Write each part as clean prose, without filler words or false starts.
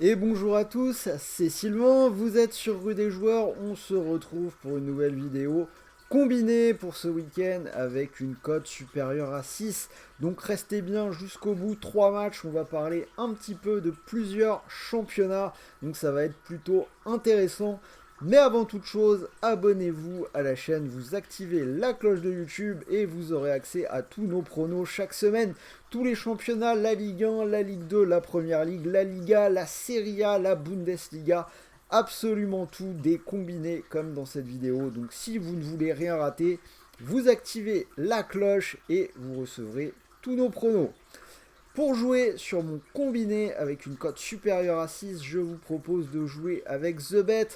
Et bonjour à tous, c'est Sylvain, vous êtes sur Rue des Joueurs, on se retrouve pour une nouvelle vidéo combinée pour ce week-end avec une cote supérieure à 6. Donc restez bien jusqu'au bout, 3 matchs, on va parler un petit peu de plusieurs championnats, donc ça va être plutôt intéressant. Mais avant toute chose, abonnez-vous à la chaîne, vous activez la cloche de YouTube et vous aurez accès à tous nos pronos chaque semaine. Tous les championnats, la Ligue 1, la Ligue 2, la Première Ligue, la Liga, la Serie A, la Bundesliga, absolument tout des combinés comme dans cette vidéo. Donc si vous ne voulez rien rater, vous activez la cloche et vous recevrez tous nos pronos. Pour jouer sur mon combiné avec une cote supérieure à 6, je vous propose de jouer avec TheBet.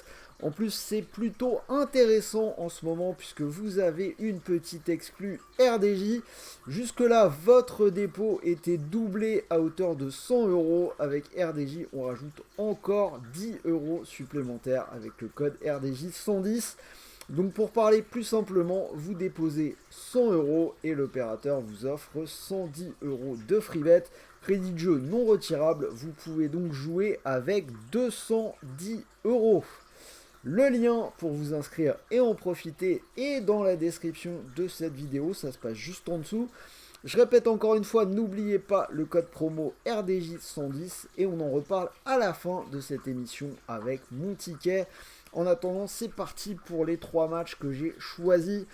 En plus, c'est plutôt intéressant en ce moment puisque vous avez une petite exclue RDJ. Jusque-là, votre dépôt était doublé à hauteur de 100 euros. Avec RDJ, on rajoute encore 10 euros supplémentaires avec le code RDJ 110. Donc pour parler plus simplement, vous déposez 100 euros et l'opérateur vous offre 110 euros de free bet. Crédit de jeu non retirable, vous pouvez donc jouer avec 210 euros. Le lien pour vous inscrire et en profiter est dans la description de cette vidéo, ça se passe juste en dessous. Je répète encore une fois, n'oubliez pas le code promo RDJ110 et on en reparle à la fin de cette émission avec mon ticket. En attendant, c'est parti pour les 3 matchs que j'ai choisis.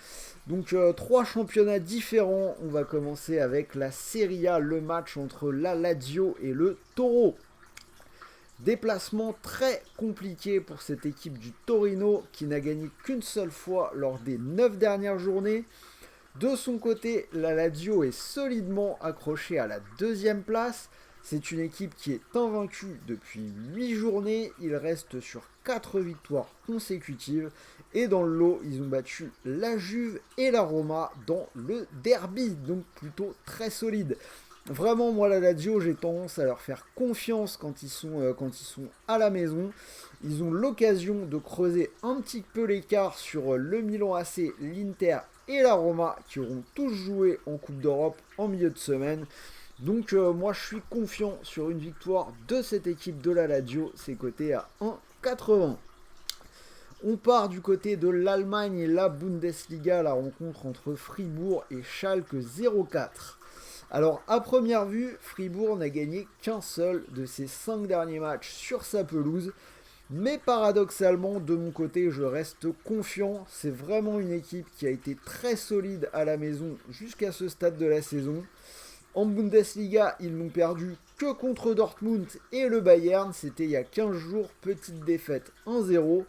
Donc 3 championnats différents. On va commencer avec la Serie A, le match entre la Lazio et le Toro. Déplacement très compliqué pour cette équipe du Torino qui n'a gagné qu'une seule fois lors des 9 dernières journées. De son côté, la Lazio est solidement accrochée à la deuxième place. C'est une équipe qui est invaincue depuis 8 journées. Ils restent sur 4 victoires consécutives. Et dans le lot, ils ont battu la Juve et la Roma dans le derby. Donc plutôt très solide. Vraiment, moi, la Lazio, j'ai tendance à leur faire confiance quand ils sont à la maison. Ils ont l'occasion de creuser un petit peu l'écart sur le Milan AC, l'Inter et la Roma qui auront tous joué en Coupe d'Europe en milieu de semaine. Donc moi je suis confiant sur une victoire de cette équipe de la Lazio, c'est coté à 1,80. On part du côté de l'Allemagne et la Bundesliga, la rencontre entre Fribourg et Schalke 04. Alors à première vue, Fribourg n'a gagné qu'un seul de ses 5 derniers matchs sur sa pelouse. Mais paradoxalement, de mon côté, je reste confiant. C'est vraiment une équipe qui a été très solide à la maison jusqu'à ce stade de la saison. En Bundesliga, ils n'ont perdu que contre Dortmund et le Bayern. C'était il y a 15 jours, petite défaite 1-0.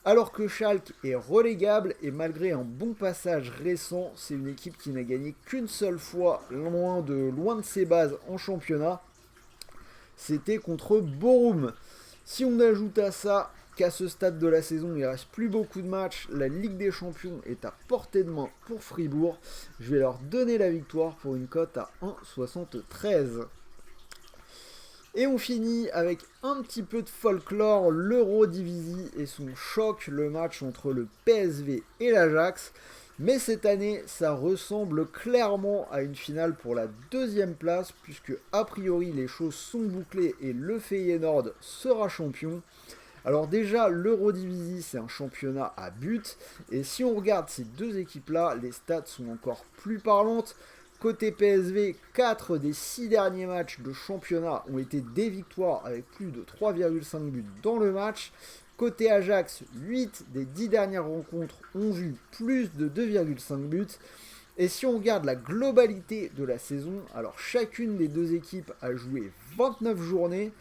Alors que Schalke est relégable et malgré un bon passage récent, c'est une équipe qui n'a gagné qu'une seule fois loin de ses bases en championnat. C'était contre Bochum. Si on ajoute à ça qu'à ce stade de la saison, il ne reste plus beaucoup de matchs, la Ligue des Champions est à portée de main pour Fribourg, je vais leur donner la victoire pour une cote à 1,73. Et on finit avec un petit peu de folklore, l'Eurodivisie et son choc, le match entre le PSV et l'Ajax. Mais cette année, ça ressemble clairement à une finale pour la deuxième place, puisque a priori les choses sont bouclées et le Feyenoord sera champion. Alors déjà, l'Eurodivisie, c'est un championnat à but, et si on regarde ces deux équipes-là, les stats sont encore plus parlantes. Côté PSV, 4 des 6 derniers matchs de championnat ont été des victoires avec plus de 3,5 buts dans le match. Côté Ajax, 8 des 10 dernières rencontres ont vu plus de 2,5 buts. Et si on regarde la globalité de la saison, alors chacune des deux équipes a joué 29 journées.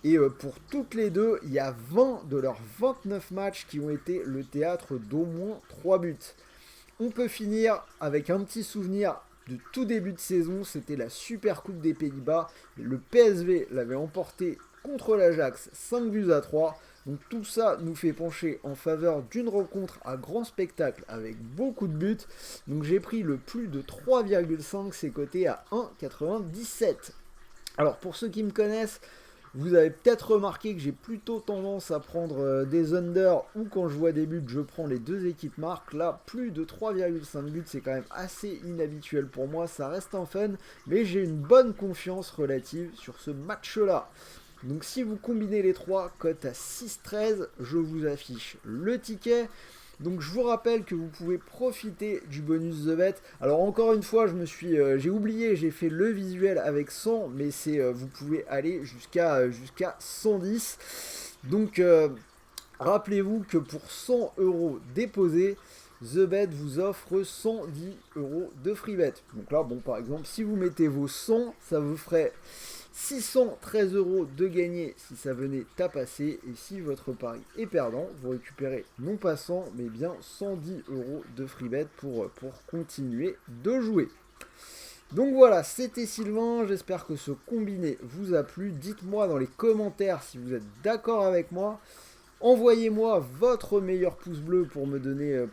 Et pour toutes les deux, il y a 20 de leurs 29 matchs qui ont été le théâtre d'au moins 3 buts. On peut finir avec un petit souvenir de tout début de saison, c'était la Super Coupe des Pays-Bas. Le PSV l'avait emporté contre l'Ajax 5-3. Donc tout ça nous fait pencher en faveur d'une rencontre à grand spectacle avec beaucoup de buts. Donc j'ai pris le plus de 3,5, c'est coté à 1,97. Alors pour ceux qui me connaissent, vous avez peut-être remarqué que j'ai plutôt tendance à prendre des under ou quand je vois des buts, je prends les deux équipes marques. Là, plus de 3,5 buts, c'est quand même assez inhabituel pour moi. Ça reste un fun, mais j'ai une bonne confiance relative sur ce match-là. Donc si vous combinez les trois, cote à 6,13, je vous affiche le ticket. Donc je vous rappelle que vous pouvez profiter du bonus The Bet. Alors encore une fois, j'ai oublié, j'ai fait le visuel avec 100, mais vous pouvez aller jusqu'à 110. Donc rappelez-vous que pour 100 euros déposés, The Bet vous offre 110 euros de free bet. Donc là, bon, par exemple, si vous mettez vos 100, ça vous ferait 613 euros de gagné si ça venait à passer. Et si votre pari est perdant, vous récupérez non pas 100, mais bien 110 euros de free bet pour continuer de jouer. Donc voilà, c'était Sylvain, j'espère que ce combiné vous a plu. Dites-moi dans les commentaires si vous êtes d'accord avec moi. Envoyez-moi votre meilleur pouce bleu pour me donner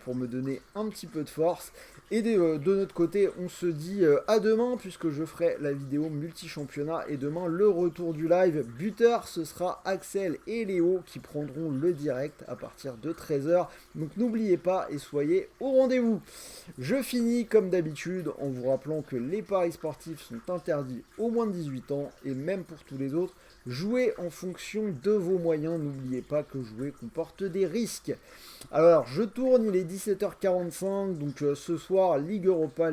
un petit peu de force. Et de notre côté, on se dit à demain puisque je ferai la vidéo multi-championnat. Et demain, le retour du live. Buteur, ce sera Axel et Léo qui prendront le direct à partir de 13 h. Donc n'oubliez pas et soyez au rendez-vous. Je finis comme d'habitude en vous rappelant que les paris sportifs sont interdits aux moins de 18 ans. Et même pour tous les autres, jouez en fonction de vos moyens. N'oubliez pas que jouer comporte des risques. Alors, je tourne, il est 17h45. Donc ce soir, Ligue Europa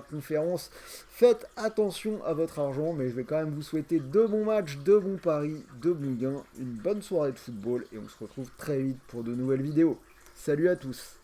Conférence. Faites attention à votre argent. Mais je vais quand même vous souhaiter de bons matchs, de bons paris, de bons gains. Une bonne soirée de football. Et on se retrouve très vite pour de nouvelles vidéos. Salut à tous.